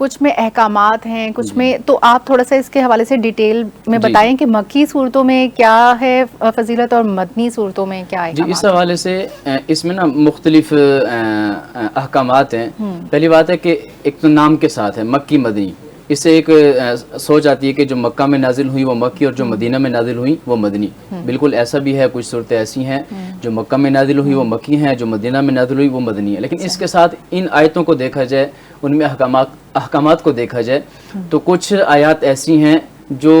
کچھ میں احکامات ہیں, کچھ میں, تو آپ تھوڑا سا اس کے حوالے سے ڈیٹیل میں بتائیں کہ مکی صورتوں میں کیا ہے فضیلت اور مدنی صورتوں میں کیا ہے. جی, اس حوالے سے اس میں نا مختلف احکامات ہیں. پہلی بات ہے کہ ایک تو نام کے ساتھ ہے مکی مدنی, اس سے ایک سوچ آتی ہے کہ جو مکہ میں نازل ہوئی وہ مکی اور جو مدینہ میں نازل ہوئی وہ مدنی. بالکل ایسا بھی ہے, کچھ صورتیں ایسی ہیں جو مکہ میں نازل ہوئی وہ مکی ہیں, جو مدینہ میں نازل ہوئی وہ مدنی ہے. لیکن اس کے ساتھ ان آیتوں کو دیکھا جائے, ان میں احکامات کو دیکھا جائے تو کچھ آیات ایسی ہیں جو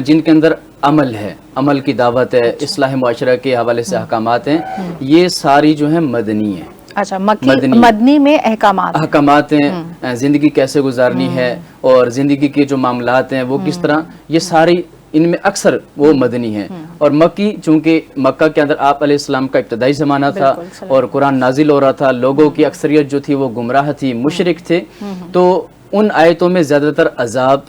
جن کے اندر عمل ہے, عمل کی دعوت ہے, اصلاح معاشرہ کے حوالے سے احکامات ہیں, یہ ساری جو ہیں مدنی ہیں. اچھا, مدنی میں احکامات ہیں, زندگی کیسے گزارنی ہے اور زندگی کے جو معاملات ہیں وہ کس طرح, یہ ساری ان میں اکثر وہ مدنی ہیں. اور مکی, چونکہ مکہ کے اندر آپ علیہ السلام کا ابتدائی زمانہ تھا اور قرآن نازل ہو رہا تھا, لوگوں کی اکثریت جو تھی وہ گمراہ تھی, مشرک تھے, تو ان آیتوں میں زیادہ تر عذاب,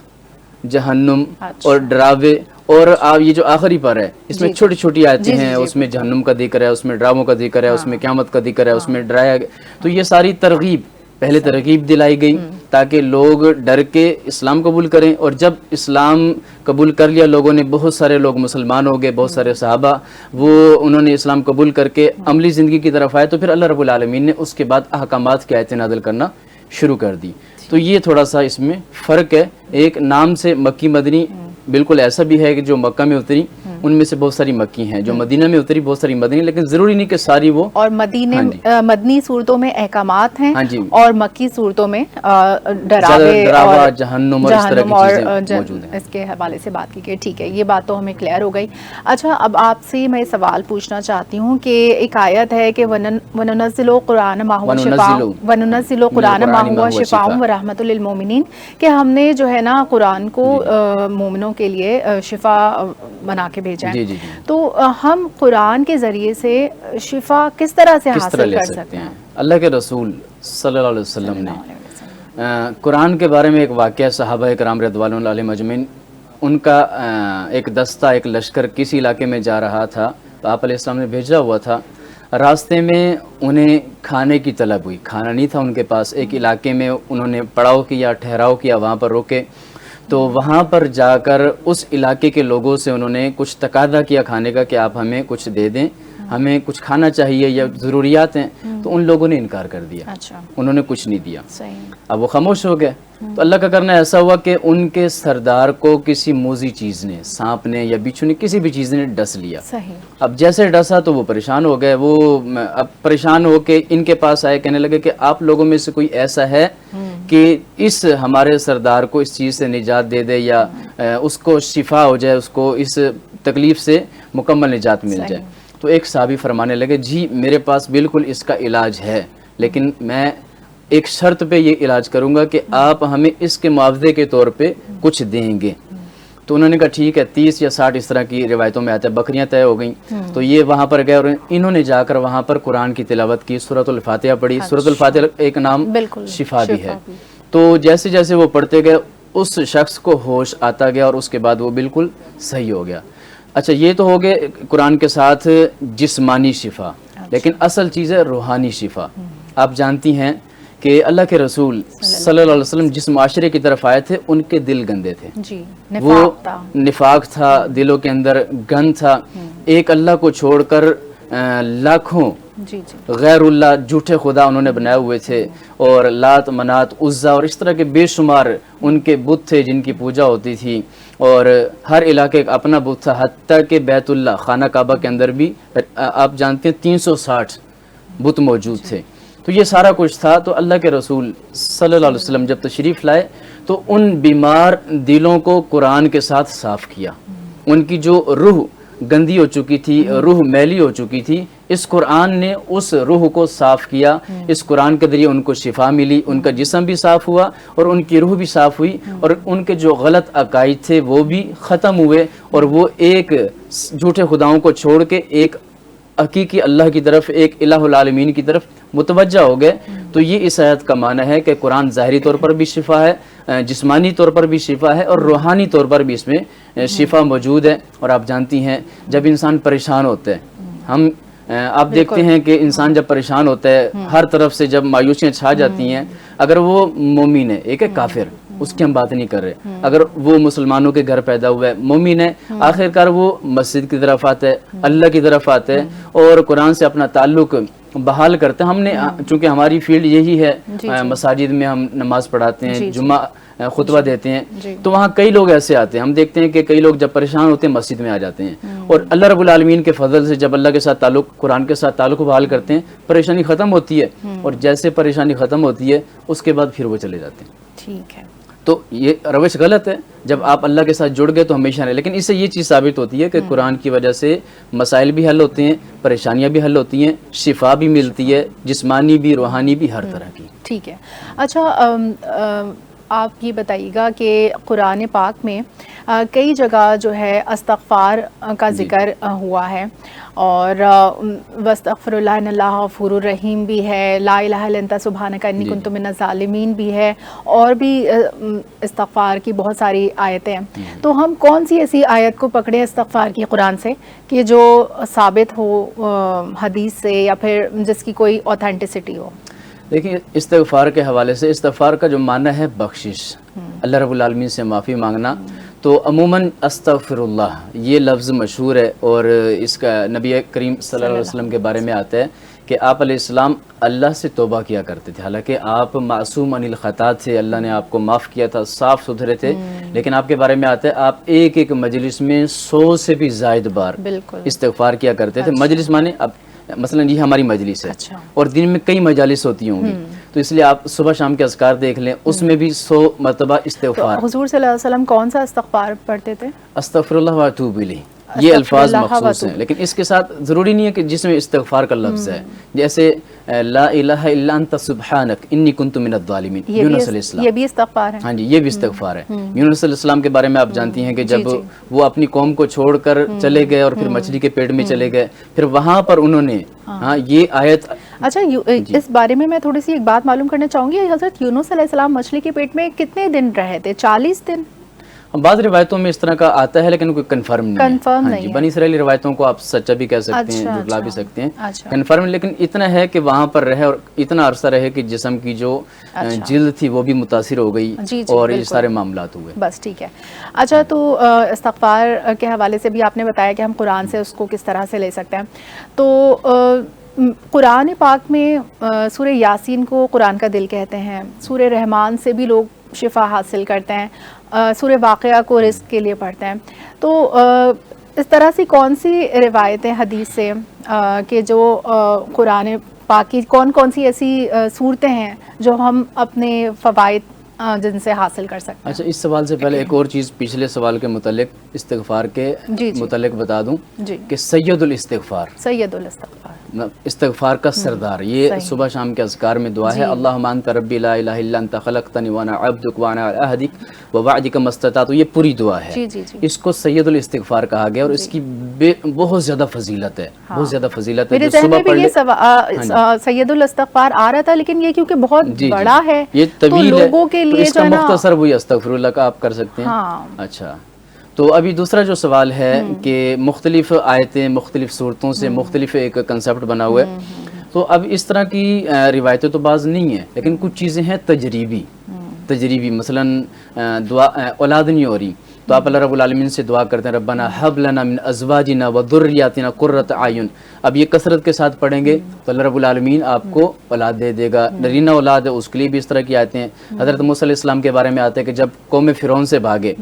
جہنم اور ڈراوے, اور یہ جو آخری پر ہے اس میں چھوٹی چھوٹی آیتیں ہیں, اس میں جہنم کا ذکر ہے, اس میں ڈراووں کا ذکر ہے, اس میں قیامت کا ذکر ہے, اس میں ڈرایا گیا. تو یہ ساری ترغیب, پہلے ترغیب دلائی گئی تاکہ لوگ ڈر کے اسلام قبول کریں, اور جب اسلام قبول کر لیا لوگوں نے, بہت سارے لوگ مسلمان ہو گئے, بہت سارے صحابہ انہوں نے اسلام قبول کر کے عملی زندگی کی طرف آئے, تو پھر اللہ رب العالمین نے اس کے بعد احکامات کی آیتیں نازل کرنا شروع کر دی. تو یہ تھوڑا سا اس میں فرق ہے. ایک نام سے مکی مدنی, بالکل ایسا بھی ہے کہ جو مکہ میں اتری ان میں سے بہت ساری مکی ہیں, جو مدینہ میں اتری بہت ساری مدنی, لیکن ضروری نہیں کہ ساری وہ. اور مدنی صورتوں میں احکامات ہیں اور مکی صورتوں میں ڈراوے اور جہنم اور اس طرح کی چیزیں موجود ہیں. اس کے حوالے سے بات کی گئی. ٹھیک ہے, یہ بات تو ہمیں کلیئر ہو گئی. اچھا, اب آپ سے میں سوال پوچھنا چاہتی ہوں کہ ایک آیت ہے کہ وَنُنَزِّلُ قُرْآنَ مَا هُوَ شِفَاءٌ وَرَحْمَةٌ لِّلْمُؤْمِنِينَ, کہ ہم نے جو ہے نا قرآن کو مومنوں کے لیے شفا بنا کے بھیجا ہے. تو ہم قرآن کے ذریعے سے شفا کس طرح سے حاصل کر سکتے ہیں؟ اللہ کے رسول صلی اللہ علیہ وسلم نے قرآن کے بارے میں ایک واقعہ, صحابہ کرام رضوان اللہ علیہم اجمعین, ان کا ایک دستہ, ایک لشکر کسی علاقے میں جا رہا تھا, تو آپ علیہ السلام نے بھیجا ہوا تھا. راستے میں انہیں کھانے کی طلب ہوئی, کھانا نہیں تھا ان کے پاس. ایک علاقے میں انہوں نے پڑاؤ کیا, ٹھہراؤ کیا, وہاں پر روکے. تو وہاں پر جا کر اس علاقے کے لوگوں سے انہوں نے کچھ تقاضا کیا کھانے کا کہ آپ ہمیں کچھ دے دیں, ہمیں کچھ کھانا چاہیے یا ضروریات ہیں. تو ان لوگوں نے انکار کر دیا, انہوں نے کچھ نہیں دیا. اب وہ خاموش ہو گئے. تو اللہ کا کرنا ایسا ہوا کہ ان کے سردار کو کسی موذی چیز نے, سانپ نے یا بچھو نے, کسی بھی چیز نے ڈس لیا. اب جیسے ڈسا تو وہ پریشان ہو گئے. وہ اب پریشان ہو کے ان کے پاس آئے, کہنے لگے کہ آپ لوگوں میں سے کوئی ایسا ہے کہ اس ہمارے سردار کو اس چیز سے نجات دے دے, یا اس کو شفا ہو جائے, اس کو اس تکلیف سے مکمل نجات مل جائے. تو ایک صحابی فرمانے لگے, جی میرے پاس بالکل اس کا علاج ہے, لیکن میں ایک شرط پہ یہ علاج کروں گا کہ آپ ہمیں اس کے معاوضے کے طور پہ کچھ دیں گے. تو انہوں نے کہا ٹھیک ہے. 30 یا 60 اس طرح کی روایتوں میں آتا ہے, بکریاں طے ہو گئیں. تو یہ وہاں پر گئے اور انہوں نے جا کر وہاں پر قرآن کی تلاوت کی, سورۃ الفاتحہ پڑھی. سورۃ الفاتحہ ایک نام شفا بھی ہے. تو جیسے جیسے وہ پڑھتے گئے اس شخص کو ہوش آتا گیا, اور اس کے بعد وہ بالکل صحیح ہو گیا. اچھا, یہ تو ہو گئے قرآن کے ساتھ جسمانی شفا, لیکن اصل چیز ہے روحانی شفا. آپ جانتی ہیں کہ اللہ کے رسول صلی اللہ علیہ وسلم جس معاشرے کی طرف آئے تھے ان کے دل گندے تھے. وہ نفاق تھا, دلوں کے اندر گند تھا. ایک اللہ کو چھوڑ کر لاکھوں غیر اللہ, جھوٹے خدا انہوں نے بنائے ہوئے تھے, اور لات, منات, عزا اور اس طرح کے بے شمار ان کے بت تھے جن کی پوجا ہوتی تھی. اور ہر علاقے کا اپنا بت تھا, حتیٰ کہ بیت اللہ خانہ کعبہ کے اندر بھی آپ جانتے ہیں 360 بت موجود تھے. تو یہ سارا کچھ تھا. تو اللہ کے رسول صلی اللہ علیہ وسلم جب تشریف لائے تو ان بیمار دلوں کو قرآن کے ساتھ صاف کیا. ان کی جو روح گندی ہو چکی تھی, روح میلی ہو چکی تھی, اس قرآن نے اس روح کو صاف کیا. اس قرآن کے ذریعے ان کو شفا ملی, ان کا جسم بھی صاف ہوا اور ان کی روح بھی صاف ہوئی, اور ان کے جو غلط عقائد تھے وہ بھی ختم ہوئے, اور وہ ایک جھوٹے خداؤں کو چھوڑ کے ایک حقیقی اللہ کی طرف, ایک الہ العالمین کی طرف متوجہ ہو گئے. تو یہ اس آیت کا معنی ہے کہ قرآن ظاہری طور پر بھی شفا ہے, جسمانی طور پر بھی شفا ہے, اور روحانی طور پر بھی اس میں شفا موجود ہے. اور آپ جانتی ہیں جب انسان پریشان ہوتا ہے, ہم آپ دیکھتے ہیں کہ انسان جب پریشان ہوتا ہے، ہر طرف سے جب مایوسیاں چھا جاتی ہیں، اگر وہ مومن ہے، ایک ہے کافر، اس کی ہم بات نہیں کر رہے، اگر وہ مسلمانوں کے گھر پیدا ہوا ہے، مومن ہے، آخرکار وہ مسجد کی طرف آتا ہے، اللہ کی طرف آتا ہے اور قرآن سے اپنا تعلق بحال کرتے ہیں. ہم نے چونکہ ہماری فیلڈ یہی ہے، مساجد میں ہم نماز پڑھاتے ہیں، جمعہ خطبہ دیتے ہیں، تو وہاں کئی لوگ ایسے آتے ہیں، ہم دیکھتے ہیں کہ کئی لوگ جب پریشان ہوتے ہیں مسجد میں آ جاتے ہیں، اور اللہ رب العالمین کے فضل سے جب اللہ کے ساتھ تعلق، قرآن کے ساتھ تعلق بحال کرتے ہیں، پریشانی ختم ہوتی ہے، اور جیسے پریشانی ختم ہوتی ہے اس کے بعد پھر وہ چلے جاتے ہیں. ٹھیک ہے. تو یہ روش غلط ہے. جب آپ اللہ کے ساتھ جڑ گئے تو ہمیشہ رہے، لیکن اس سے یہ چیز ثابت ہوتی ہے کہ قرآن کی وجہ سے مسائل بھی حل ہوتے ہیں، پریشانیاں بھی حل ہوتی ہیں، شفا بھی ملتی ہے، جسمانی بھی، روحانی بھی، ہر طرح کی. ٹھیک ہے. اچھا آپ یہ بتائیے گا کہ قرآن پاک میں کئی جگہ جو ہے استغفار کا ذکر ہوا ہے، اور وَاسْتَغْفِرُ اللَّهَ إِنَّ اللَّهَ غَفُورٌ الرحیم بھی ہے، لا الہ الا انت سبحانک انی کنت من الظالمین بھی ہے، اور بھی استغفار کی بہت ساری آیتیں ہیں. تو ہم کون سی ایسی آیت کو پکڑے استغفار کی قرآن سے کہ جو ثابت ہو حدیث سے، یا پھر جس کی کوئی اوتھینٹسٹی ہو؟ دیکھیں، استغفار کے حوالے سے استغفار کا جو معنی ہے بخشش، اللہ رب العالمین سے معافی مانگنا. تو عموماً استغفر اللہ یہ لفظ مشہور ہے، اور اس کا نبی کریم صلی اللہ علیہ وسلم کے بارے میں آتا ہے کہ آپ علیہ السلام اللہ سے توبہ کیا کرتے تھے، حالانکہ آپ معصوم عن الخطا تھے، اللہ نے آپ کو معاف کیا تھا، صاف ستھرے تھے، لیکن آپ کے بارے میں آتا ہے آپ ایک ایک مجلس میں 100 سے بھی زائد بار استغفار کیا کرتے تھے. مجلس مانے اب مثلا یہ ہماری مجلس ہے، اور دن میں کئی مجالس ہوتی ہوں گی، تو اس لیے آپ صبح شام کے اذکار دیکھ لیں، اس میں بھی 100 مرتبہ استغفار. حضور صلی اللہ علیہ وسلم کون سا استغفار پڑھتے تھے؟ استغفر اللہ واتوب الیہ، یہ الفاظ مخصوص ہیں، لیکن اس کے ساتھ ضروری نہیں ہے کہ جس میں استغفار کا لفظ ہے، جیسے لا الہ الا انت سبحانک انی کنت من الظالمین، یونس علیہ السلام، یہ بھی استغفار ہے. ہاں جی، یہ بھی استغفار ہے. یونس علیہ السلام کے بارے میں آپ جانتی ہیں کہ جب وہ اپنی قوم کو چھوڑ کر چلے گئے اور پھر مچھلی کے پیٹ میں چلے گئے، پھر وہاں پر انہوں نے یہ آیت. اچھا، اس بارے میں تھوڑی سی ایک بات معلوم کرنا چاہوں گی. حضرت یونس علیہ السلام مچھلی کے پیٹ میں کتنے دن رہے تھے؟ 40 دن؟ بعض روایتوں میں اس طرح کا آتا ہے، لیکن کوئی کنفرم نہیں ہے. بنی اسرائیلی روایتوں کو آپ سچا بھی کہہ سکتے ہیں، جھٹلا بھی سکتے ہیں، کنفرم. لیکن اتنا ہے کہ وہاں پر رہے اور اتنا عرصہ رہے کہ جسم کی جو جلد تھی وہ بھی متاثر ہو گئی، اور یہ سارے معاملات ہوئے. بس ٹھیک ہے. اچھا، تو استغفار کے حوالے سے بھی آپ نے بتایا کہ ہم قرآن سے اس کو کس طرح سے لے سکتے ہیں. تو قرآن پاک میں سورہ یاسین کو قرآن کا دل کہتے ہیں، سورہ رحمان سے بھی لوگ شفا حاصل کرتے ہیں، سورہ واقعہ کو رزق کے لیے پڑھتے ہیں. تو اس طرح سے کون سی روایتیں حدیث سے کہ جو قرآن پاک کی کون کون سی ایسی صورتیں ہیں جو ہم اپنے فوائد جن سے حاصل کر سکتے ہیں؟ اچھا، اس سوال سے پہلے ایک اور چیز پچھلے سوال کے متعلق استغفار کے متعلق بتا دوں کہ سید الاستغفار، استغفار کا سردار، یہ صبح شام کے اذکار میں دعا ہے. اللہم انت ربی لا الہ الا انت خلقتنی وانا عبدک وانا علی عہدک ووعدک ما استطعت، یہ پوری دعا ہے. اس کو سید الاستغفار کہا گیا، اور اس کی بہت زیادہ فضیلت ہے، بہت زیادہ فضیلت ہے. میرے ذہن میں بھی یہ سید الاستغفار آ رہا تھا، لیکن یہ کیونکہ بہت بڑا ہے، یہ طویل ہے، لوگوں کے لیے اس کا مختصر وہی استغفر اللہ کا آپ کر سکتے ہیں. اچھا، تو ابھی دوسرا جو سوال ہے کہ مختلف آیتیں مختلف صورتوں سے مختلف ایک کنسیپٹ بنا ہوا ہے. تو اب اس طرح کی روایتیں تو بعض نہیں ہیں، لیکن کچھ چیزیں ہیں تجریبی. مثلا دعا اولاد نہیں ہو رہی تو آپ اللہ رب العالمین سے دعا کرتے ہیں ربنا حب لنا من ازواجنا وذریاتنا قرۃ اعین. اب یہ کثرت کے ساتھ پڑھیں گے تو اللہ رب العالمین آپ کو اولاد دے دے گا. نرینہ اولاد ہے اس کے لیے بھی اس طرح کی آیتیں ہیں. حضرت موسیٰ علیہ السلام کے بارے میں آتے ہیں کہ جب قوم فرعون سے بھاگے،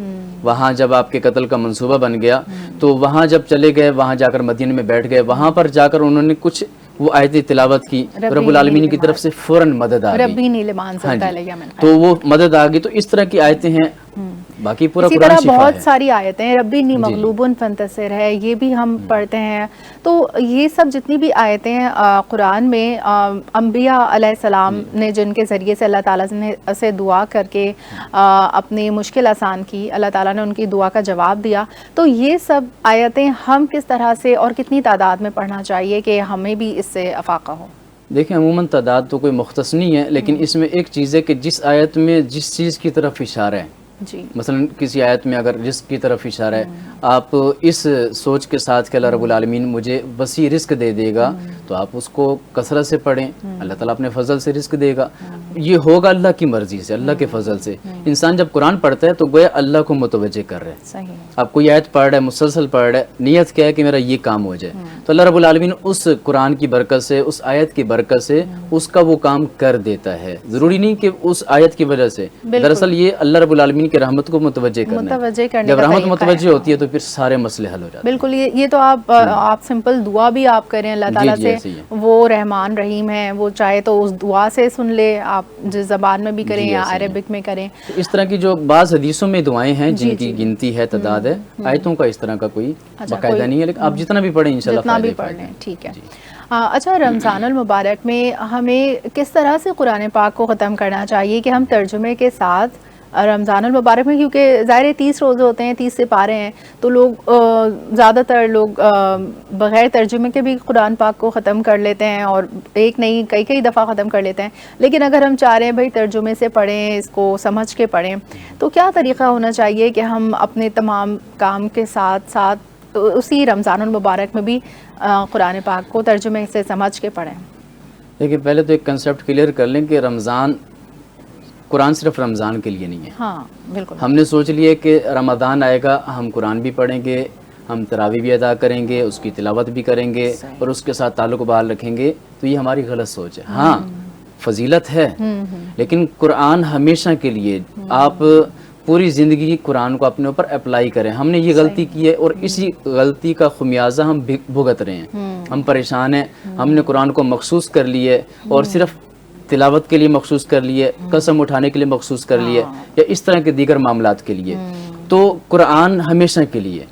وہاں جب آپ کے قتل کا منصوبہ بن گیا تو وہاں جب چلے گئے، وہاں جا کر مدینے میں بیٹھ گئے، وہاں پر جا کر انہوں نے کچھ وہ آیتیں تلاوت کی، رب العالمین کی طرف سے فوراً مدد آ گئی. تو وہ مدد آ گئی. تو اس طرح کی آیتیں ہیں. باقی پورا اسی طرح بہت ساری آیتیں ہیں، ربی انی مغلوب فانتصر ہے، یہ بھی ہم پڑھتے ہیں. تو یہ سب جتنی بھی آیتیں ہیں قرآن میں، انبیاء علیہ السلام نے جن کے ذریعے سے اللہ تعالیٰ نے سے دعا کر کے اپنی مشکل آسان کی، اللہ تعالیٰ نے ان کی دعا کا جواب دیا. تو یہ سب آیتیں ہم کس طرح سے اور کتنی تعداد میں پڑھنا چاہیے کہ ہمیں بھی اس سے افاقہ ہو؟ دیکھیں، عموماً تعداد تو کوئی مختص نہیں ہے، لیکن اس میں ایک چیز ہے کہ جس آیت میں جس چیز کی طرف اشارہ ہے، مثلا کسی آیت میں اگر رزق کی طرف اشارہ ہے، آپ اس سوچ کے ساتھ کہ اللہ رب العالمین مجھے وسیع رزق دے دے گا تو آپ اس کو کثرت سے پڑھیں، اللہ تعالیٰ اپنے فضل سے رزق دے گا. یہ ہوگا اللہ کی مرضی سے، اللہ کے فضل سے. انسان جب قرآن پڑھتا ہے تو گویا اللہ کو متوجہ کر رہے ہیں. صحیح. آپ کوئی آیت پڑھ رہا ہے، مسلسل پڑھ رہا ہے، نیت کیا ہے کہ میرا یہ کام ہو جائے، تو اللہ رب العالمین اس قرآن کی برکت سے، اس آیت کی برکت سے اس کا وہ کام کر دیتا ہے. ضروری نہیں کہ اس آیت کی وجہ سے، دراصل یہ اللہ رب العالمین کی رحمت کو متوجہ کرنا ہے. جب رحمت متوجہ ہوتی ہے تو پھر سارے مسئلے حل ہو جاتے ہیں. بالکل. یہ تو آپ سمپل دعا بھی آپ کریں اللہ تعالیٰ سے، وہ رحمان رحیم ہے، وہ چاہے تو اس دعا سے سن لے، آپ جس زبان میں بھی کریں یا عربک میں کریں. اس طرح کی جو بعض حدیثوں میں دعائیں ہیں جن کی گنتی ہے، تعداد ہے، آیتوں کا اس طرح کا کوئی باقاعدہ نہیں ہے، لیکن آپ جتنا بھی پڑھیں انشاءاللہ جتنا بھی پڑھ لیں. ٹھیک ہے. اچھا، رمضان المبارک میں ہمیں کس طرح سے قرآن پاک کو ختم کرنا چاہیے کہ ہم ترجمے کے ساتھ رمضان المبارک میں، کیونکہ ظاہر 30 روزے ہوتے ہیں، 30 سپارے ہیں، تو لوگ زیادہ تر لوگ بغیر ترجمے کے بھی قرآن پاک کو ختم کر لیتے ہیں، اور ایک نہیں کئی دفعہ ختم کر لیتے ہیں. لیکن اگر ہم چاہ رہے ہیں بھائی ترجمے سے پڑھیں، اس کو سمجھ کے پڑھیں، تو کیا طریقہ ہونا چاہیے کہ ہم اپنے تمام کام کے ساتھ ساتھ اسی رمضان المبارک میں بھی قرآن پاک کو ترجمے سے سمجھ کے پڑھیں؟ دیکھیں، پہلے تو ایک کنسیپٹ کلیئر کر لیں کہ رمضان، قرآن صرف رمضان کے لیے نہیں ہے. ہاں بالکل. ہم نے سوچ لیے کہ رمضان آئے گا، ہم قرآن بھی پڑھیں گے، ہم تراویح بھی ادا کریں گے، اس کی تلاوت بھی کریں گے اور اس کے ساتھ تعلق بحال رکھیں گے، تو یہ ہماری غلط سوچ ہے. ہاں فضیلت ہے، لیکن قرآن ہمیشہ کے لیے، آپ پوری زندگی قرآن کو اپنے اوپر اپلائی کریں. ہم نے یہ غلطی کی ہے اور اسی غلطی کا خمیازہ ہم بھگت رہے ہیں. ہم پریشان ہیں، ہم نے قرآن کو مخصوص کر لیے اور صرف تلاوت کے لیے مخصوص کر لیے، قسم اٹھانے کے لیے مخصوص کر لیے، یا اس طرح کے دیگر معاملات کے لیے. تو قرآن ہمیشہ کے لیے،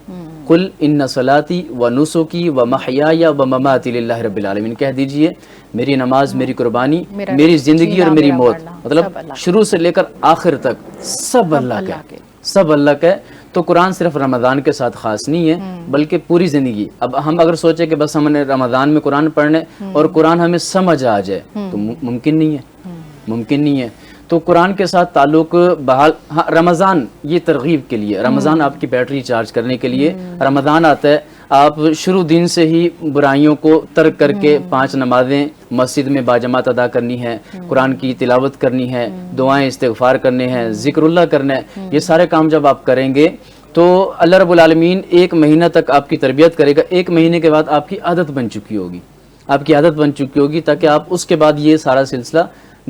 قل ان صلاتی و نسکی و محیای و مماتی للہ رب العالمین، کہہ دیجئے میری نماز، میری قربانی، میری زندگی اور میری موت، مطلب شروع سے لے کر آخر تک سب اللہ کا ہے، سب اللہ کا ہے. تو قرآن صرف رمضان کے ساتھ خاص نہیں ہے بلکہ پوری زندگی. اب ہم اگر سوچیں کہ بس ہم نے رمضان میں قرآن پڑھنے اور قرآن ہمیں سمجھ آ جائے تو ممکن نہیں ہے، ممکن نہیں ہے. تو قرآن کے ساتھ تعلق بحال. ہاں رمضان یہ ترغیب کے لیے، رمضان آپ کی بیٹری چارج کرنے کے لیے. رمضان آتا ہے، آپ شروع دن سے ہی برائیوں کو ترک کر کے 5 نمازیں مسجد میں باجماعت ادا کرنی ہے، قرآن کی تلاوت کرنی ہے، دعائیں استغفار کرنے ہیں، ذکر اللہ کرنا ہے. یہ سارے کام جب آپ کریں گے تو اللہ رب العالمین 1 مہینہ تک آپ کی تربیت کرے گا. 1 مہینے کے بعد آپ کی عادت بن چکی ہوگی، آپ کی عادت بن چکی ہوگی، تاکہ آپ اس کے بعد یہ سارا سلسلہ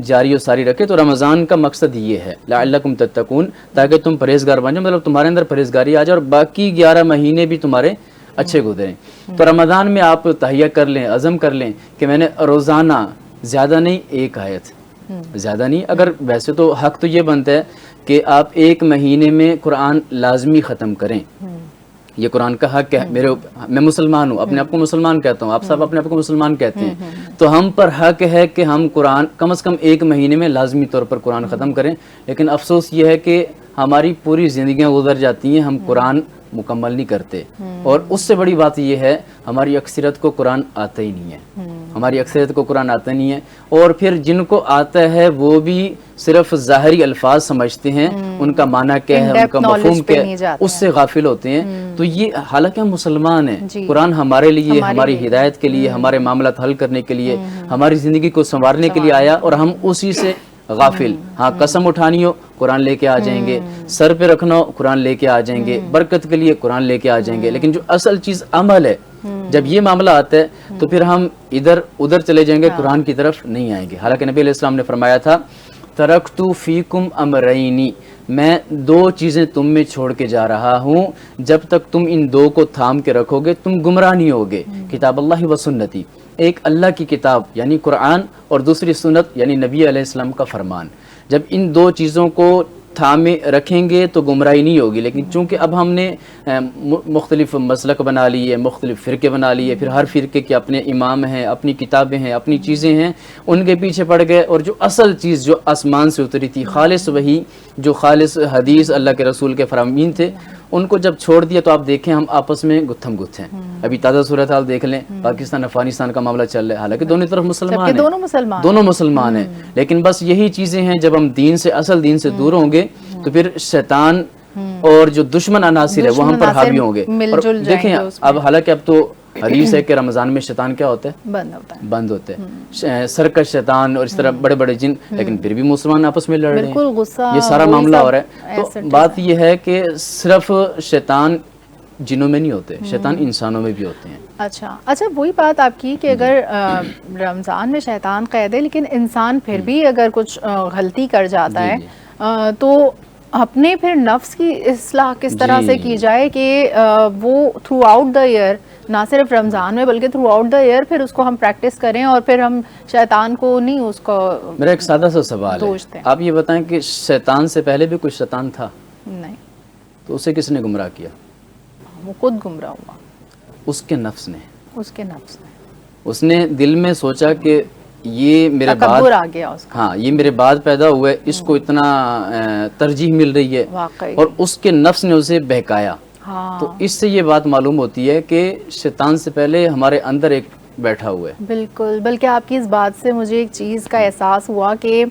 جاری و ساری رکھے. تو رمضان کا مقصد یہ ہے لعلکم تتقون، تاکہ تم پرہیزگار بن جاؤ، مطلب تمہارے اندر پرہیزگاری آ جائے اور باقی 11 مہینے بھی تمہارے اچھے گزریں. تو رمضان میں آپ تہیہ کر لیں، عزم کر لیں کہ میں نے روزانہ، زیادہ نہیں 1 آیت، زیادہ نہیں. اگر ویسے تو حق تو یہ بنتا ہے کہ آپ 1 مہینے میں قرآن لازمی ختم کریں، یہ قرآن کا حق ہے. میں مسلمان ہوں، اپنے آپ کو مسلمان کہتا ہوں، آپ سب اپنے آپ کو مسلمان کہتے ہیں، تو ہم پر حق ہے کہ ہم قرآن کم از کم 1 مہینے میں لازمی طور پر قرآن ختم کریں. لیکن افسوس یہ ہے کہ ہماری پوری زندگیاں گزر جاتی ہیں، ہم قرآن مکمل نہیں کرتے. اور اس سے بڑی بات یہ ہے ہماری اکثریت کو قرآن آتا ہی نہیں ہے، ہماری اکثریت کو قرآن آتا نہیں ہے. اور پھر جن کو آتا ہے وہ بھی صرف ظاہری الفاظ سمجھتے ہیں، ان کا معنی کیا ہے، ان کا مفہوم کیا ہے، اس سے غافل ہوتے ہیں. تو یہ حالانکہ ہم مسلمان ہیں، قرآن ہمارے لیے، ہماری ہدایت کے لیے، ہمارے معاملات حل کرنے کے لیے، ہماری زندگی کو سنوارنے کے لیے آیا، اور ہم اسی سے غافل. ہاں قسم اٹھانی ہو قرآن لے کے آ جائیں گے، سر پہ رکھنا ہو قرآن لے کے آ جائیں گے، برکت کے لیے قرآن لے کے آ جائیں گے. لیکن جو اصل چیز عمل ہے، جب یہ معاملہ آتا ہے تو پھر ہم ادھر ادھر چلے جائیں گے، قرآن کی طرف نہیں آئیں گے. حالانکہ نبی علیہ السلام نے فرمایا تھا ترکت فیکم امرینی، میں 2 چیزیں تم میں چھوڑ کے جا رہا ہوں، جب تک تم ان 2 کو تھام کے رکھو گے تم گمراہ نہیں ہوگے. کتاب اللہ و سنتی، ایک اللہ کی کتاب یعنی قرآن، اور دوسری سنت یعنی نبی علیہ السلام کا فرمان. جب ان 2 چیزوں کو تھامے رکھیں گے تو گمراہی نہیں ہوگی. لیکن چونکہ اب ہم نے مختلف مسلک بنا لیے، مختلف فرقے بنا لیے، پھر ہر فرقے کے اپنے امام ہیں، اپنی کتابیں ہیں، اپنی چیزیں ہیں، ان کے پیچھے پڑ گئے. اور جو اصل چیز جو آسمان سے اتری تھی، خالص وہی جو خالص حدیث اللہ کے رسول کے فرامین تھے، ان کو جب چھوڑ دیا تو آپ دیکھیں ہم آپس میں گتھم گتھ ہیں. ابھی تازہ صورتحال دیکھ لیں، پاکستان افغانستان کا معاملہ چل رہا ہے، حالانکہ دونوں طرف مسلمان ہیں، دونوں مسلمان ہیں. لیکن بس یہی چیزیں ہیں، جب ہم دین سے، اصل دین سے دور ہوں گے تو پھر شیطان اور جو دشمن عناصر ہے وہ ہم پر حاوی ہوں گے. اور دیکھیں اب حالانکہ اب تو حدیث ہے کہ رمضان میں شیطان کیا ہوتا ہے؟ بند ہوتا ہے. سرکش شیطان اور اس طرح بڑے بڑے جن، لیکن پھر بھی مسلمان آپس میں لڑ رہے ہیں. یہ سارا معاملہ ہو رہا ہے. تو بات یہ ہے کہ صرف شیطان جنوں میں نہیں ہوتے، شیطان انسانوں میں بھی ہوتے ہیں. اچھا وہی بات آپ کی کہ اگر رمضان میں شیطان قید ہے لیکن انسان پھر بھی اگر کچھ غلطی کر جاتا ہے تو اپنے پھر نفس کی اصلاح کس طرح سے کی جائے کہ وہ تھرو آؤٹ دا ایئر، نہ صرف رمضان میں بلکہ تھرو آؤٹ دا ایئر پھر اس کو ہم پریکٹس کریں اور پھر ہم شیطان کو نہیں اس کو. میرا ایک سادہ سا سوال ہے، آپ یہ بتائیں کہ شیطان سے پہلے بھی کوئی شیطان تھا؟ نہیں. تو اسے کس نے گمراہ کیا؟ وہ خود گمراہ ہوا. اس کے نفس نے. اس نے دل میں سوچا کہ یہ میرے بعد آ گیا اس کا. ہاں یہ میرے بعد پیدا ہوا ہے، اس کو اتنا ترجیح مل رہی ہے، اور اس کے نفس نے اسے بہکایا. تو اس سے یہ بات معلوم ہوتی ہے کہ شیطان سے پہلے ہمارے اندر ایک بیٹھا ہوا ہے. بالکل. بلکہ آپ کی اس بات سے مجھے ایک چیز کا احساس ہوا کہ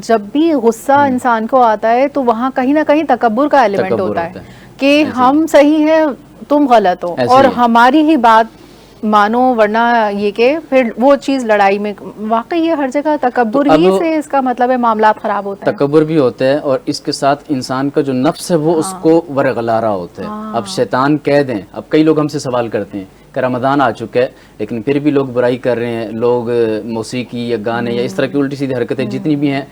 جب بھی غصہ انسان کو آتا ہے تو وہاں کہیں نہ کہیں تکبر کا ایلیمنٹ ہوتا ہے کہ ہم صحیح ہیں تم غلط ہو اور ہماری ہی بات مانو، ورنہ یہ کہ پھر وہ چیز لڑائی میں واقعی یہ ہر جگہ تکبر ہی سے اس کا مطلب ہے معاملات خراب ہوتا ہے. تکبر بھی ہوتا ہے اور اس کے ساتھ انسان کا جو نفس ہے وہ اس کو ورغلا رہا ہوتا ہے. اب شیطان کہہ دیں، اب کئی لوگ ہم سے سوال کرتے ہیں کہ رمضان آ چکا ہے لیکن پھر بھی لوگ برائی کر رہے ہیں، لوگ موسیقی یا گانے یا اس طرح کی الٹی سیدھی حرکتیں جتنی بھی ہیں،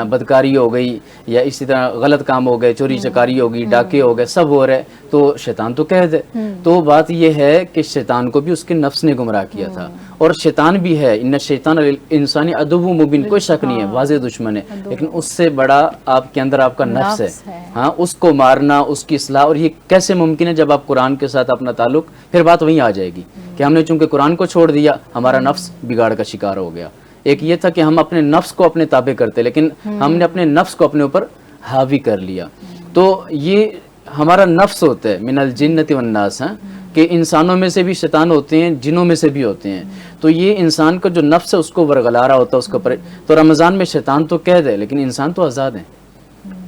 بدکاری ہو گئی یا اسی طرح غلط کام ہو گئے، چوری چکاری ہو گئی، ڈاکے ہو گئے، سب ہو رہے. تو شیطان تو کہہ دے. تو بات یہ ہے کہ شیطان کو بھی اس کے نفس نے گمراہ کیا تھا، اور شیطان بھی ہے، ان شیطان انسانی عدو مبین، کوئی شک نہیں ہے، واضح دشمن ہے، لیکن اس سے بڑا آپ کے اندر آپ کا نفس ہے. ہاں اس کو مارنا، اس کی اصلاح. اور یہ کیسے ممکن ہے؟ جب آپ قرآن کے ساتھ اپنا تعلق، پھر بات وہیں آ جائے گی کہ ہم نے چونکہ قرآن کو چھوڑ دیا، ہمارا نفس بگاڑ کا شکار ہو گیا. ایک یہ تھا کہ ہم اپنے نفس کو اپنے تابع کرتے، لیکن ہم نے اپنے نفس کو اپنے اوپر حاوی کر لیا. تو یہ ہمارا نفس ہوتا ہے، من الجنۃ والناس، کہ انسانوں میں سے بھی شیطان ہوتے ہیں، جنوں میں سے بھی ہوتے ہیں. تو یہ انسان کا جو نفس ہے اس کو ورغلا رہا ہوتا ہے اس کا. تو رمضان میں شیطان تو کہہ دے لیکن انسان تو آزاد ہیں.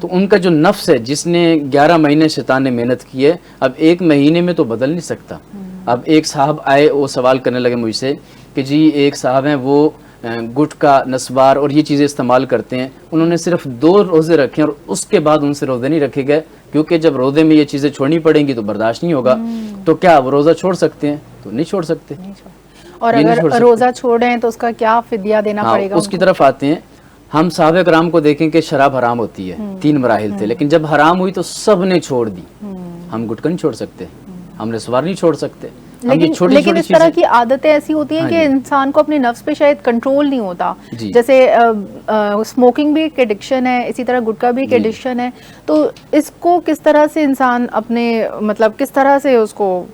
تو ان کا جو نفس ہے، جس نے 11 مہینے شیطان نے محنت کی ہے، اب ایک مہینے میں تو بدل نہیں سکتا. اب ایک صاحب آئے، وہ سوال کرنے لگے مجھ سے کہ جی ایک صاحب ہیں وہ گٹکا، نسوار اور یہ چیزیں استعمال کرتے ہیں، انہوں نے صرف 2 روزے رکھے اور اس کے بعد ان سے روزے نہیں رکھے گئے کیونکہ جب روزے میں یہ چیزیں چھوڑنی پڑیں گی تو برداشت نہیں ہوگا. تو کیا وہ روزہ چھوڑ سکتے ہیں؟ تو نہیں چھوڑ سکتے. اور اگر روزہ چھوڑیں تو اس کا کیا فدیہ دینا پڑے گا؟ اس کی طرف آتے ہیں. ہم صحابہ کرام کو دیکھیں کہ شراب حرام ہوتی ہے، 3 مراحل تھے، لیکن جب حرام ہوئی تو سب نے چھوڑ دی. ہم گٹکا نہیں چھوڑ سکتے، ہم نسوار نہیں چھوڑ سکتے. لیکن اس طرح کی عادتیں ایسی ہوتی ہیں کہ انسان کو اپنے نفس پہ شاید کنٹرول نہیں ہوتا. جیسے اسموکنگ بھی ایک ایڈکشن ہے، اسی طرح گٹکا بھی ایک ایڈکشن ہے. تو اس کو کس طرح سے انسان اپنے مطلب کس طرح سے اس کو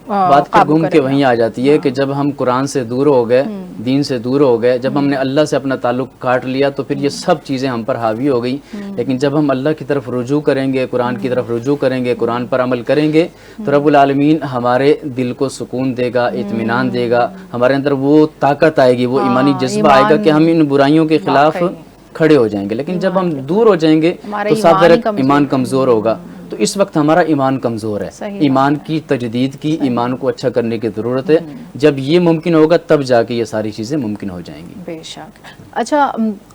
بات کا گھوم کے وہیں آ جاتی ہے کہ جب ہم قرآن سے دور ہو گئے، دین سے دور ہو گئے، جب ہم نے اللہ سے اپنا تعلق کاٹ لیا تو پھر یہ سب چیزیں ہم پر حاوی ہو گئی. لیکن جب ہم اللہ کی طرف رجوع کریں گے، قرآن کی طرف رجوع کریں گے، قرآن پر عمل کریں گے تو رب العالمین ہمارے دل کو سکون دے گا، اطمینان دے گا. ہمارے اندر وہ طاقت آئے گی، وہ ایمانی جذبہ آئے گا کہ ہم ان برائیوں کے خلاف کھڑے ہو جائیں گے. لیکن جب ہم دور ہو جائیں گے تو صاف ایمان کمزور ہوگا. تو اس وقت ہمارا ایمان کمزور ہے. ایمان کی تجدید کی، ایمان کو اچھا کرنے کی ضرورت ہے. جب یہ ممکن ہوگا تب جا کے یہ ساری چیزیں ممکن ہو جائیں گی. بے شک. اچھا،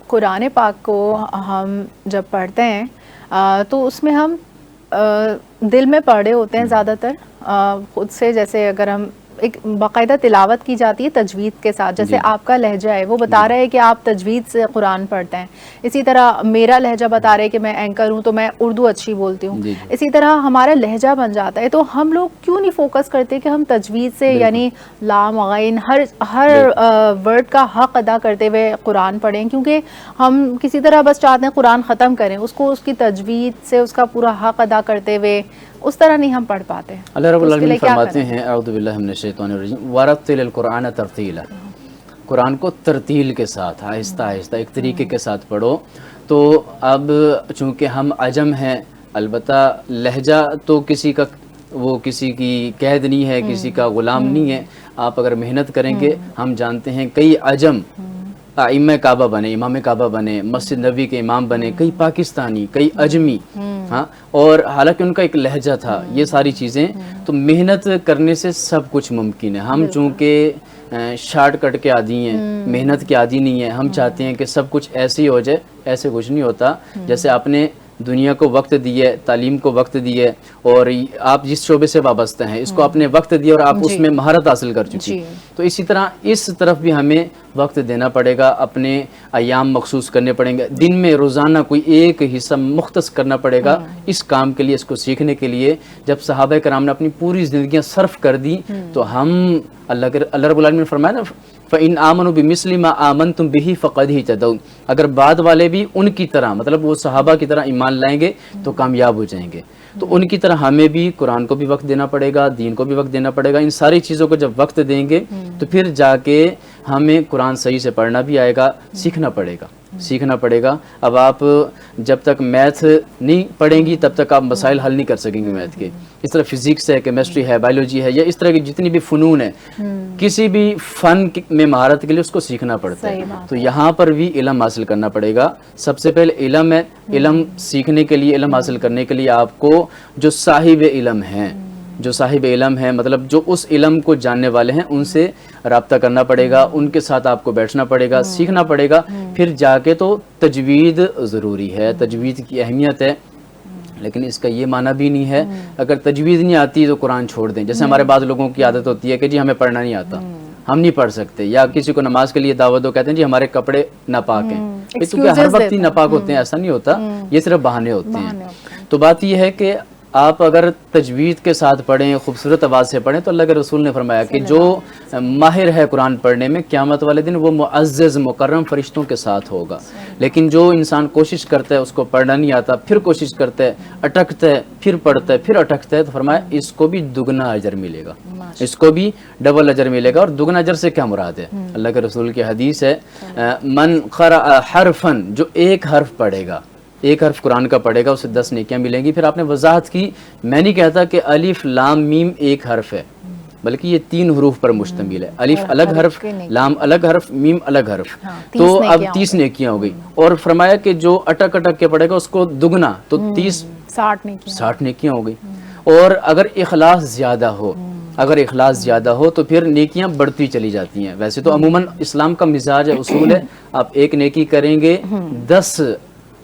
قرآن پاک کو ہم جب پڑھتے ہیں تو اس میں ہم دل میں پڑھے ہوتے ہیں زیادہ تر خود سے. جیسے اگر ہم ایک باقاعدہ تلاوت کی جاتی ہے تجوید کے ساتھ، جیسے آپ کا لہجہ ہے وہ بتا رہا ہے کہ آپ تجوید سے قرآن پڑھتے ہیں. اسی طرح میرا لہجہ بتا رہا ہے کہ میں اینکر ہوں تو میں اردو اچھی بولتی ہوں. اسی طرح ہمارا لہجہ بن جاتا ہے. تو ہم لوگ کیوں نہیں فوکس کرتے کہ ہم تجوید سے یعنی لام غین ہر ورڈ کا حق ادا کرتے ہوئے قرآن پڑھیں؟ کیونکہ ہم کسی طرح بس چاہتے ہیں قرآن ختم کریں، اس کو اس کی تجوید سے اس کا پورا حق ادا کرتے ہوئے اس طرح نہیں ہم پڑھ پاتے. اللہ رب العالمین فرماتے ہیں اعوذ باللہ من الشیطان الرجیم ورتل القرآن ترتیلا، قرآن کو ترتیل کے ساتھ آہستہ آہستہ ایک طریقے کے ساتھ پڑھو. تو اب چونکہ ہم عجم ہیں، البتہ لہجہ تو کسی کا وہ کسی کی قید نہیں ہے، کسی کا غلام نہیں ہے. آپ اگر محنت کریں گے، ہم جانتے ہیں کئی عجم ائمہ کعبہ بنے، امام کعبہ بنے، مسجد نبوی کے امام بنے، کئی پاکستانی، کئی اجمی. ہاں، اور حالانکہ ان کا ایک لہجہ تھا، یہ ساری چیزیں، تو محنت کرنے سے سب کچھ ممکن ہے. ہم چونکہ شارٹ کٹ کے عادی ہیں، محنت کے عادی نہیں ہیں، ہم چاہتے ہیں کہ سب کچھ ایسے ہی ہو جائے. ایسے کچھ نہیں ہوتا. جیسے آپ نے دنیا کو وقت دی ہے، تعلیم کو وقت دی ہے، اور آپ جس شعبے سے وابستہ ہیں اس کو آپ نے وقت دیا اور آپ اس میں مہارت حاصل کر چکی، تو اسی طرح اس طرف بھی ہمیں وقت دینا پڑے گا، اپنے ایام مخصوص کرنے پڑیں گے، دن میں روزانہ کوئی ایک حصہ مختص کرنا پڑے گا اس کام کے لیے، اس کو سیکھنے کے لیے. جب صحابہ کرام نے اپنی پوری زندگیاں صرف کر دی تو ہم اللہ رب العالمین نے فرمایا نا فَإِنْ آمَنُوا بِمِثْلِ مَا آمَنْتُمْ بِهِ فَقَدْ اهْتَدَوْا، اگر بعد والے بھی ان کی طرح، مطلب وہ صحابہ کی طرح ایمان لائیں گے تو کامیاب ہو جائیں گے. تو ان کی طرح ہمیں بھی قرآن کو بھی وقت دینا پڑے گا، دین کو بھی وقت دینا پڑے گا. ان ساری چیزوں کو جب وقت دیں گے تو پھر جا کے ہمیں قرآن صحیح سے پڑھنا بھی آئے گا، سیکھنا پڑے گا، سیکھنا پڑے گا. اب آپ جب تک میتھ نہیں پڑھیں گی تب تک آپ مسائل حل نہیں کر سکیں گے میتھ کے. اس طرح فزکس ہے، کیمسٹری ہے، بایولوجی ہے، یا اس طرح کی جتنی بھی فنون ہے، کسی بھی فن میں مہارت کے لیے اس کو سیکھنا پڑتا ہے. تو یہاں پر بھی علم حاصل کرنا پڑے گا. سب سے پہلے علم ہے. علم سیکھنے کے لیے، علم حاصل کرنے کے لیے آپ کو جو صاحب علم ہیں، جو صاحب علم ہیں، مطلب جو اس علم کو جاننے والے ہیں، ان سے رابطہ کرنا پڑے گا، ان کے ساتھ آپ کو بیٹھنا پڑے گا، سیکھنا پڑے گا. پھر جا کے تو تجوید ضروری ہے، تجوید کی اہمیت ہے. لیکن اس کا یہ معنی بھی نہیں ہے اگر تجوید نہیں آتی تو قرآن چھوڑ دیں. جیسے ہمارے بعض لوگوں کی عادت ہوتی ہے کہ جی ہمیں پڑھنا نہیں آتا، ہم نہیں پڑھ سکتے، یا کسی کو نماز کے لیے دعوت دو، کہتے ہیں جی ہمارے کپڑے ناپاک ہیں. کیونکہ ہر وقت ہی ناپاک ہوتے ہیں ایسا نہیں ہوتا، یہ صرف بہانے ہوتے ہیں. تو بات یہ ہے کہ آپ اگر تجوید کے ساتھ پڑھیں، خوبصورت آواز سے پڑھیں، تو اللہ کے رسول نے فرمایا کہ جو ماہر ہے قرآن پڑھنے میں قیامت والے دن وہ معزز مکرم فرشتوں کے ساتھ ہوگا. لیکن جو انسان کوشش کرتا ہے، اس کو پڑھنا نہیں آتا، پھر کوشش کرتا ہے، اٹکتا ہے، پھر پڑھتا ہے، پھر اٹکتا ہے، تو فرمایا اس کو بھی دگنا اجر ملے گا، اس کو بھی ڈبل اجر ملے گا. اور دگنا اجر سے کیا مراد ہے؟ اللہ کے رسول کی حدیث ہے من قرأ حرفا، جو ایک حرف پڑھے گا، ایک حرف قرآن کا پڑھے گا، اسے 10 نیکیاں ملیں گی. پھر آپ نے وضاحت کی، میں نہیں کہتا کہ الف لام میم ایک حرف ہے، بلکہ یہ 3 حروف پر مشتمل ہے. الف الگ حرف، لام الگ حرف، میم الگ حرف. تو اب 30 نیکیاں ہو گئی. اور فرمایا کہ جو اٹک اٹک کے پڑھے گا اس کو دگنا، تو 60 نیکیاں ہو گئی. اور اگر اخلاص زیادہ ہو، اگر اخلاص زیادہ ہو تو پھر نیکیاں بڑھتی چلی جاتی ہیں. ویسے تو عموماً اسلام کا مزاج ہے، اصول ہے، آپ ایک نیکی کریں گے 10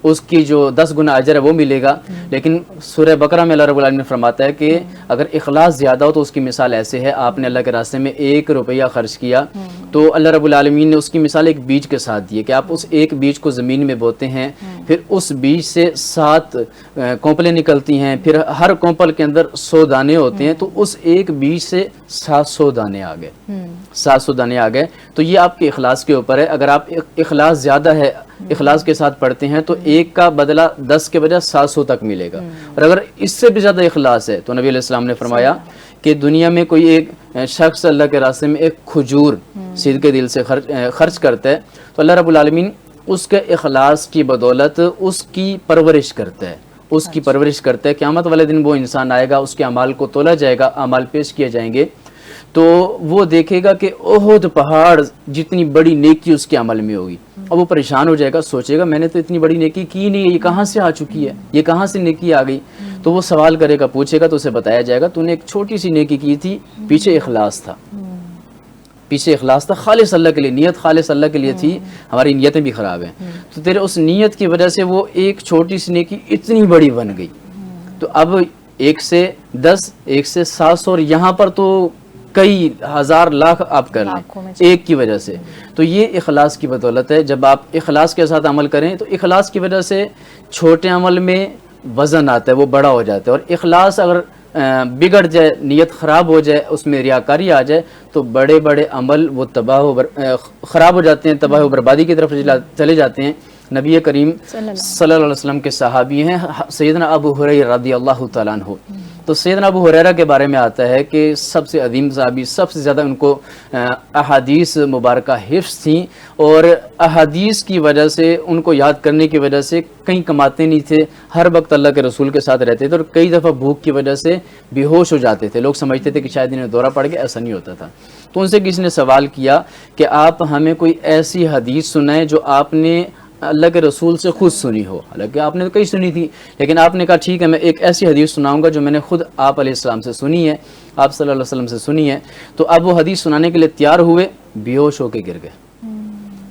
اس کی جو 10 گنا اجر ہے وہ ملے گا. لیکن سورہ بقرہ میں اللہ رب العالمین نے فرماتا ہے کہ اگر اخلاص زیادہ ہو تو اس کی مثال ایسے ہے، آپ نے اللہ کے راستے میں 1 روپیہ خرچ کیا تو اللہ رب العالمین نے اس کی مثال ایک بیج کے ساتھ دی ہے کہ آپ اس ایک بیج کو زمین میں بوتے ہیں، پھر اس بیج سے 7 کونپلیں نکلتی ہیں، پھر ہر کونپل کے اندر 100 دانے ہوتے ہیں، تو اس ایک بیج سے 700 دانے آ گئے، 700 دانے آ گئے. تو یہ آپ کے اخلاص کے اوپر ہے. اگر آپ اخلاص زیادہ ہے، اخلاص کے ساتھ پڑھتے ہیں تو ایک کا بدلہ 10 کے بجائے 700 تک ملے گا. اور اگر اس سے بھی زیادہ اخلاص ہے تو نبی علیہ السلام نے فرمایا کہ دنیا میں کوئی ایک شخص اللہ کے راستے میں ایک کھجور صدقے دل سے خرچ کرتا ہے تو اللہ رب العالمین اس کے اخلاص کی بدولت اس کی پرورش کرتا ہے، اس کی پرورش کرتا ہے. قیامت والے دن وہ انسان آئے گا، اس کے اعمال کو تولا جائے گا، اعمال پیش کیے جائیں گے، تو وہ دیکھے گا کہ احد پہاڑ جتنی بڑی نیکی اس کے عمل میں ہوگی. اور وہ پریشان ہو جائے گا، سوچے گا میں نے تو اتنی بڑی نیکی کی نہیں ہے، یہ کہاں سے آ چکی ہے، یہ کہاں سے نیکی آ گئی. تو وہ سوال کرے گا، پوچھے گا، تو اسے بتایا جائے گا تو نے ایک چھوٹی سی نیکی کی تھی، پیچھے اخلاص تھا، پیچھے اخلاص تھا، خالص اللہ کے لیے، نیت خالص اللہ کے لیے تھی. ہماری نیتیں بھی خراب ہیں، تو تیرے اس نیت کی وجہ سے وہ ایک چھوٹی سی نیکی اتنی بڑی بن گئی. تو اب 1 سے 10، 1 سے 700، اور یہاں پر تو کئی ہزار لاکھ آپ کر لیں ایک کی وجہ سے. تو یہ اخلاص کی بدولت ہے. جب آپ اخلاص کے ساتھ عمل کریں تو اخلاص کی وجہ سے چھوٹے عمل میں وزن آتا ہے، وہ بڑا ہو جاتا ہے. اور اخلاص اگر بگڑ جائے، نیت خراب ہو جائے، اس میں ریاکاری آ جائے تو بڑے بڑے عمل وہ خراب ہو جاتے ہیں، تباہ و بربادی کی طرف چلے جاتے ہیں. نبی کریم صلی اللہ علیہ وسلم کے صحابی ہیں سیدنا ابو ہریرہ رضی اللہ تعالیٰ عنہ. تو سیدنا ابو ہریرہ کے بارے میں آتا ہے کہ سب سے عظیم صحابی، سب سے زیادہ ان کو احادیث مبارکہ حفظ تھیں، اور احادیث کی وجہ سے، ان کو یاد کرنے کی وجہ سے کہیں کماتے نہیں تھے، ہر وقت اللہ کے رسول کے ساتھ رہتے تھے، اور کئی دفعہ بھوک کی وجہ سے بے ہوش ہو جاتے تھے. لوگ سمجھتے تھے کہ شاید انہیں دورہ پڑ گیا، ایسا نہیں ہوتا تھا. تو ان سے کسی نے سوال کیا کہ آپ ہمیں کوئی ایسی حدیث سنائیں جو آپ نے اللہ کے رسول سے خود سنی ہو. حالانکہ آپ نے تو کئی سنی تھی، لیکن آپ نے کہا ٹھیک ہے میں ایک ایسی حدیث سناؤں گا جو میں نے خود آپ علیہ السلام سے سنی ہے، آپ صلی اللہ علیہ وسلم سے سنی ہے. تو اب وہ حدیث سنانے کے لیے تیار ہوئے، بے ہوش ہو کے گر گئے.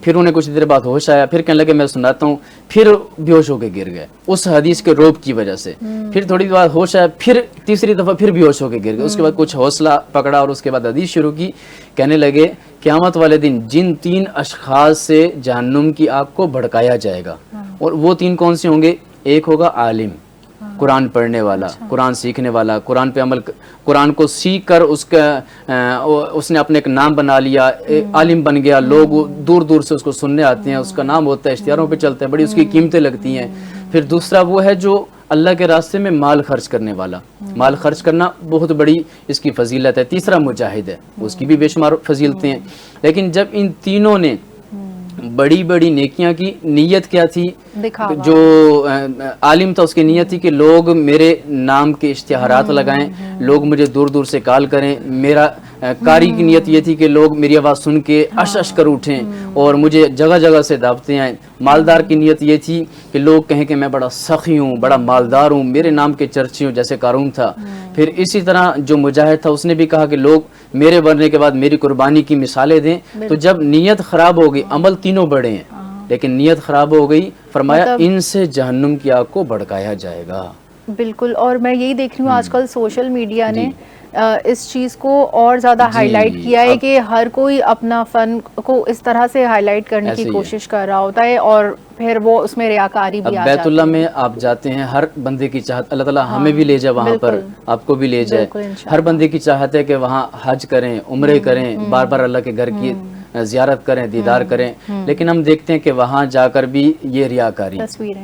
پھر انہیں کچھ دیر بعد ہوش آیا، پھر کہنے لگے میں سناتا ہوں، پھر بے ہوش ہو کے گر گئے اس حدیث کے روب کی وجہ سے. پھر تھوڑی دیر بعد ہوش آیا، پھر تیسری دفعہ پھر بے ہوش ہو کے گر گئے. اس کے بعد کچھ حوصلہ پکڑا اور اس کے بعد حدیث شروع کی. کہنے لگے قیامت والے دن جن 3 اشخاص سے جہنم کی آگ کو بھڑکایا جائے گا، اور وہ 3 کون سے ہوں گے؟ ایک ہوگا عالم، قرآن پڑھنے والا، قرآن سیکھنے والا، قرآن پہ عمل، قرآن کو سیکھ کر اس نے اپنے ایک نام بنا لیا، عالم بن گیا، لوگ دور دور سے اس کو سننے آتے ہیں، اس کا نام ہوتا ہے، اشتہاروں پہ چلتا ہے، بڑی اس کی قیمتیں لگتی ہیں. پھر دوسرا وہ ہے جو اللہ کے راستے میں مال خرچ کرنے والا، مال خرچ کرنا بہت بڑی اس کی فضیلت ہے. تیسرا مجاہد ہے، اس کی بھی بے شمار فضیلتیں ہیں. لیکن جب ان تینوں نے بڑی بڑی نیکیاں کی، نیت کیا تھی؟ جو عالم تھا اس کی نیت تھی کہ لوگ میرے نام کے اشتہارات لگائیں، لوگ مجھے دور دور سے کال کریں. میرا قاری کی نیت یہ تھی کہ لوگ میری آواز سن کے اش اش کر اٹھیں اور مجھے جگہ جگہ سے دعوتیں آئیں. مالدار کی نیت یہ تھی کہ لوگ کہیں کہ میں بڑا سخی ہوں، بڑا مالدار ہوں، میرے نام کے چرچے ہوں، جیسے قارون تھا. پھر اسی طرح جو مجاہد تھا اس نے بھی کہا کہ لوگ میرے مرنے کے بعد میری قربانی کی مثالیں دیں. تو جب نیت خراب ہو گئی، عمل تینوں بڑے ہیں لیکن نیت خراب ہو گئی، فرمایا ان سے جہنم کی آگ کو بھڑکایا جائے گا. بالکل. اور میں یہی دیکھ رہی ہوں آج کل سوشل میڈیا نے اس چیز کو اور زیادہ ہائی لائٹ کیا ہے کہ ہر کوئی اپنا فن کو اس طرح سے ہائی لائٹ کرنے کی کوشش کر رہا ہوتا ہے، اور پھر وہ اس میں ریاکاری بھی آ جاتی ہے. بیت اللہ میں آپ جاتے ہیں، ہر بندے کی چاہت، اللہ تعالیٰ ہمیں بھی لے جائے وہاں پر، آپ کو بھی لے جائے. ہر بندے کی چاہت ہے کہ وہاں حج کریں، عمرے کریں، بار بار اللہ کے گھر کی زیارت کریں، دیدار کریں. لیکن ہم دیکھتے ہیں کہ وہاں جا کر بھی یہ ریاکاری،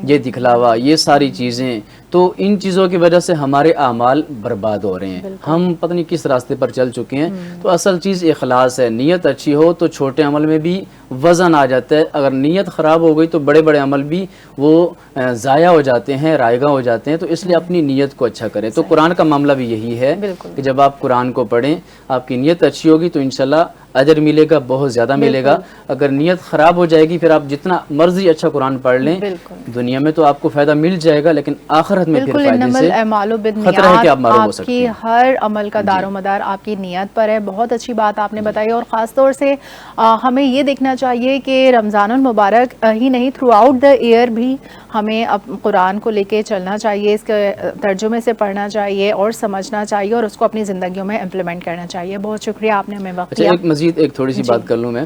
یہ دکھلاوا، یہ ساری چیزیں، تو ان چیزوں کی وجہ سے ہمارے اعمال برباد ہو رہے ہیں. ہم پتہ نہیں کس راستے پر چل چکے ہیں. تو اصل چیز اخلاص ہے. نیت اچھی ہو تو چھوٹے عمل میں بھی وزن آ جاتا ہے. اگر نیت خراب ہو گئی تو بڑے بڑے عمل بھی وہ ضائع ہو جاتے ہیں، رائگاں ہو جاتے ہیں. تو اس لیے اپنی نیت کو اچھا کریں. تو قرآن کا معاملہ بھی یہی ہے کہ جب آپ قرآن کو پڑھیں، آپ کی نیت اچھی ہوگی تو انشاءاللہ اجر ملے گا، بہت زیادہ ملے گا. اگر نیت خراب ہو جائے گی، پھر آپ جتنا مرضی اچھا قرآن پڑھ لیں، دنیا میں تو آپ کو فائدہ مل جائے گا لیکن آخرت میں پھر فائدے سے خطرہ ہے کہ آپ معروف ہو سکتے ہیں. آپ کی ہر عمل کا دار و مدار آپ کی نیت پر ہے. بہت اچھی بات آپ نے بتائی. اور خاص طور سے ہمیں یہ دیکھنا چاہیے کہ رمضان المبارک ہی نہیں، تھرو آؤٹ دا ایئر بھی ہمیں قرآن کو لے کے چلنا چاہیے، اس کے ترجمے سے پڑھنا چاہیے اور سمجھنا چاہیے اور اس کو اپنی زندگیوں میں امپلیمنٹ کرنا چاہیے. بہت شکریہ، آپ نے ہمیں وقت دیا. ایک تھوڑی سی بات کر لوں میں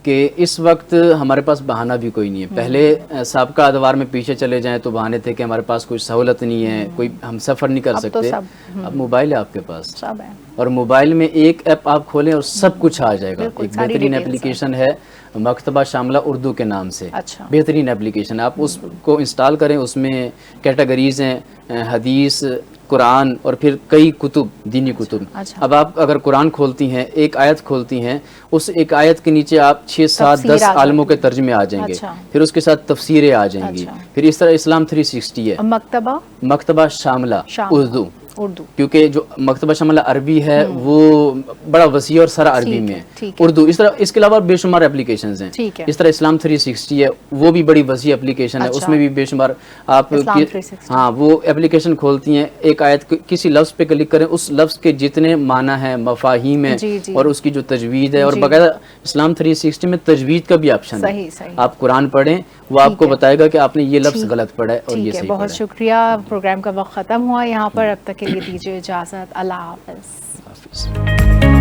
کہ اس وقت ہمارے پاس بہانہ بھی کوئی نہیں ہے. پہلے سابقہ ادوار میں پیچھے چلے جائیں تو بہانے تھے کہ ہمارے پاس کوئی سہولت نہیں ہے، کوئی ہم سفر نہیں کر سکتے. اب موبائل ہے آپ کے پاس، اور موبائل میں ایک ایپ آپ کھولیں اور سب کچھ آ جائے گا. ایک بہترین اپلیکیشن ہے مکتبہ شاملہ اردو کے نام سے، بہترین اپلیکیشن ہے. آپ اس کو انسٹال کریں. اس میں کیٹیگریز ہیں، حدیث، قرآن اور پھر کئی کتب، دینی کتب. اب آپ اگر قرآن کھولتی ہیں، ایک آیت کھولتی ہیں، اس ایک آیت کے نیچے آپ 6 7 10 عالموں کے ترجمے آ جائیں گے، پھر اس کے ساتھ تفسیریں آ جائیں گی. پھر اس طرح اسلام 360 ہے، مکتبہ شاملہ اردو، کیونکہ جو مکتبہ شاملہ عربی ہے وہ بڑا وسیع اور سارا عربی میں ہے. اردو اس طرح، اس کے علاوہ بے شمار اپلیکیشنز ہیں. اس طرح اسلام 360 ہے، وہ بھی بڑی وسیع اپلیکیشن ہے. اس میں بھی بے شمار آپ وہ اپلیکیشن کھولتی ہیں، ایک آیت کسی لفظ پہ کلک کریں، اس لفظ کے جتنے معنی ہیں، مفاہیم ہیں اور اس کی جو تجوید ہے، اور باقاعدہ اسلام 360 میں تجوید کا بھی آپشن ہے. آپ قرآن پڑھیں، وہ آپ کو بتائے گا کہ آپ نے یہ لفظ غلط پڑھا ہے اور یہ صحیح پڑھا ہے. بہت شکریہ. پروگرام کا وقت ختم ہوا یہاں پر. اب تک کے لیے دیجیے اجازت. اللہ حافظ.